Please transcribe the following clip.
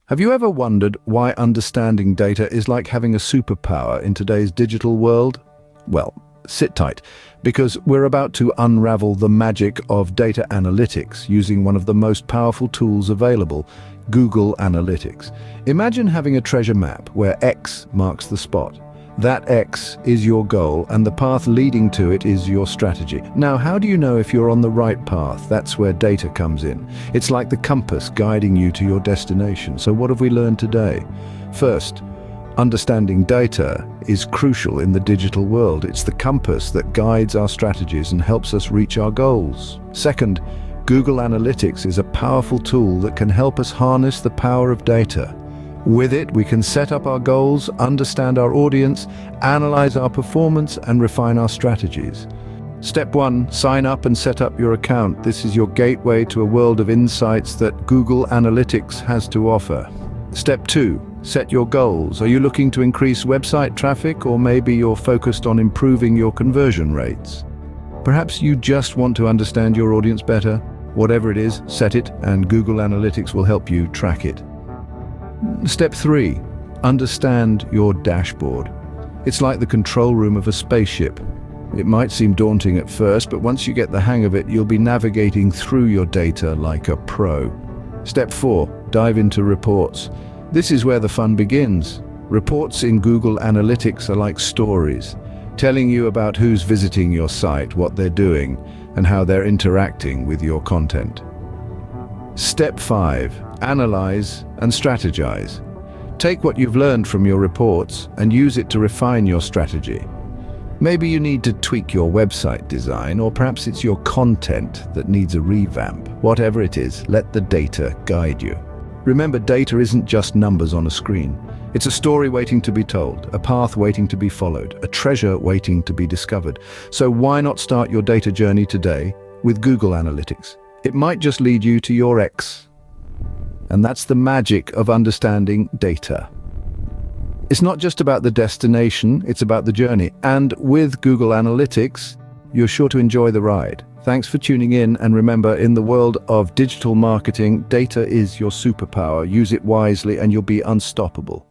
Have you ever wondered why understanding data is like having a superpower in today's digital world? Well, sit tight, because we're about to unravel the magic of data analytics using one of the most powerful tools available, Google Analytics. Imagine having a treasure map where X marks the spot. That X is your goal, and the path leading to it is your strategy. Now, how do you know if you're on the right path? That's where data comes in. It's like the compass guiding you to your destination. So what have we learned today? First, understanding data is crucial in the digital world. It's the compass that guides our strategies and helps us reach our goals. Second, Google Analytics is a powerful tool that can help us harness the power of data. With it, we can set up our goals, understand our audience, analyze our performance, and refine our strategies. Step 1, sign up and set up your account. This is your gateway to a world of insights that Google Analytics has to offer. Step 2, set your goals. Are you looking to increase website traffic, or maybe you're focused on improving your conversion rates? Perhaps you just want to understand your audience better. Whatever it is, set it, and Google Analytics will help you track it. Step 3, understand your dashboard. It's like the control room of a spaceship. It might seem daunting at first, but once you get the hang of it, you'll be navigating through your data like a pro. Step 4, dive into reports. This is where the fun begins. Reports in Google Analytics are like stories, telling you about who's visiting your site, what they're doing, and how they're interacting with your content. Step 5, analyze and strategize. Take what you've learned from your reports and use it to refine your strategy. Maybe you need to tweak your website design, or perhaps it's your content that needs a revamp. Whatever it is, let the data guide you. Remember, data isn't just numbers on a screen. It's a story waiting to be told, a path waiting to be followed, a treasure waiting to be discovered. So why not start your data journey today with Google Analytics? It might just lead you to your X. And that's the magic of understanding data. It's not just about the destination, it's about the journey. And with Google Analytics, you're sure to enjoy the ride. Thanks for tuning in, and remember, in the world of digital marketing, data is your superpower. Use it wisely and you'll be unstoppable.